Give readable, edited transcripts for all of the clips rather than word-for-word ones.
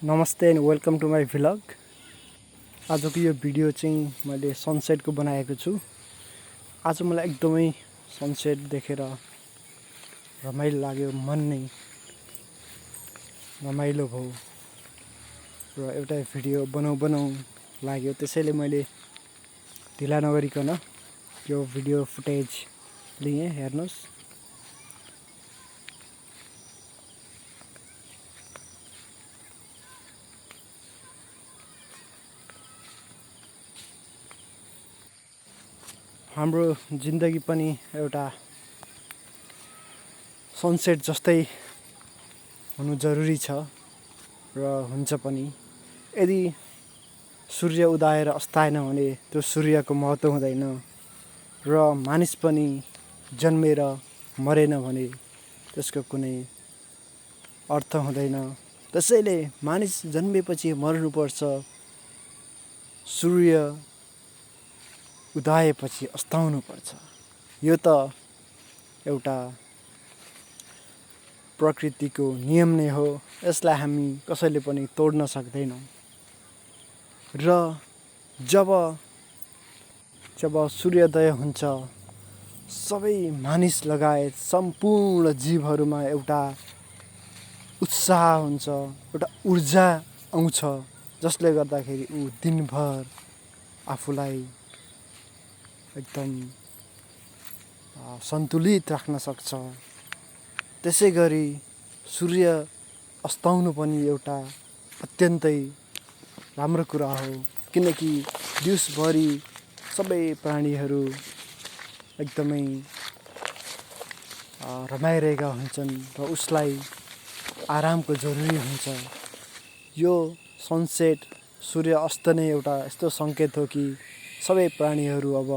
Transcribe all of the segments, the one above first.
नमस्ते and welcome to my vlog. आजको यो भिडियो चाहिँ मैले सनसेटको बनाएको छु। आज मलाई एकदमै सनसेट देखेर रमाइलो लाग्यो, मन नै रमाइलो भयो र एउटा भिडियो बनाउँ लाग्यो। त्यसैले मैले ढिला नगरिकन यो भिडियो फुटेज लिएँ। हेर्नुहोस्, हाम्रो जिन्दगी पनि एउटा सनसेट जस्तै हुनु जरुरी छ र हुन्छ पनि। यदि सूर्य उदाएर अस्ताएन भने त्यो सूर्यको महत्त्व हुँदैन र मानिस पनि जन्मेर मरेन भने त्यसको कुनै अर्थ हुँदैन। त्यसैले मानिस जन्मेपछि मर्नुपर्छ, सूर्य उदाएपछि अस्ताउनु पर्छ। यो त एउटा प्रकृतिको नियम नै हो, यसलाई हामी कसैले पनि तोड्न सक्दैनौँ। र जब सूर्योदय हुन्छ, सबै मानिस लगायत सम्पूर्ण जीवहरूमा एउटा उत्साह हुन्छ, एउटा ऊर्जा आउँछ, जसले गर्दाखेरि ऊ दिनभर आफूलाई एकदम सन्तुलित राख्न सक्छ। त्यसै गरी सूर्य अस्ताउनु पनि एउटा अत्यन्तै राम्रो कुरा हो, किनकि दिउँसभरि सबै प्राणीहरू एकदमै रमाइरहेका हुन्छन् र उसलाई आरामको जरुरी हुन्छ। यो सनसेट, सूर्य अस्त नै एउटा यस्तो सङ्केत हो कि सबै प्राणीहरू अब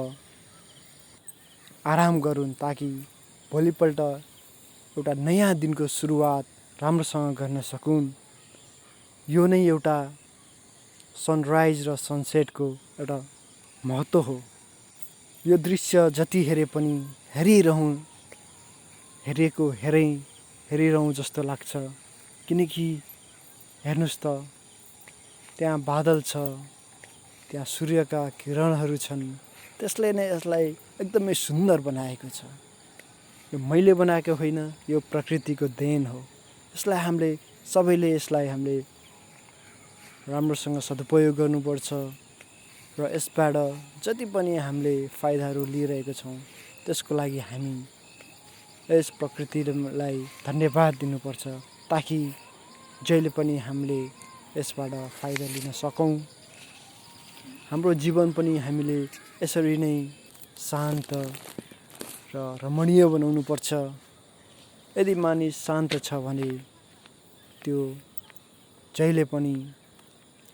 आराम गरून्, ताकि भोलिपल्ट एउटा नयाँ दिनको सुरुवात राम्रोसँग गर्न सकुन्। यो नै एउटा सनराइज र सनसेटको एउटा महत्त्व हो। यो दृश्य जति हेरे पनि हेरिरहँ जस्तो लाग्छ, किनकि हेर्नुहोस् त, त्यहाँ बादल छ, त्यहाँ सूर्यका किरणहरू छन्। त्यसले नै यसलाई एकदमै सुन्दर बनाएको छ। यो मैले बनाएको होइन, यो प्रकृतिको देन हो। यसलाई हामीले राम्रोसँग सदुपयोग गर्नुपर्छ र यसबाट जति पनि हामीले फाइदाहरू लिइरहेको छौँ त्यसको लागि हामी यस प्रकृतिलाई धन्यवाद दिनुपर्छ, ताकि जहिले पनि हामीले यसबाट फाइदा लिन सकौँ। हाम्रो जीवन पनि हामीले यसरी नै शान्त र रमणीय बनाउनु पर्छ। यदि मानिस शान्त छ भने त्यो जहिले पनि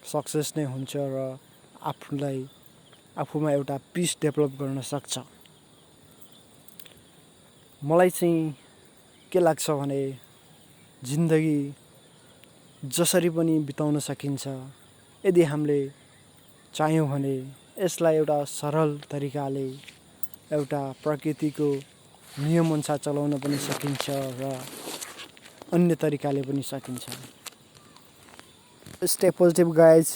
सक्सेस नै हुन्छ र आफूमा एउटा पिस डेभलप गर्न सक्छ। मलाई चाहिँ के लाग्छ भने जिन्दगी जसरी पनि बिताउन सकिन्छ, यदि हामीले चाह्यौँ भने यसलाई एउटा सरल तरिकाले, एउटा प्रकृतिको नियमअनुसार चलाउन पनि सकिन्छ र अन्य तरिकाले पनि सकिन्छ। Stay positive guys.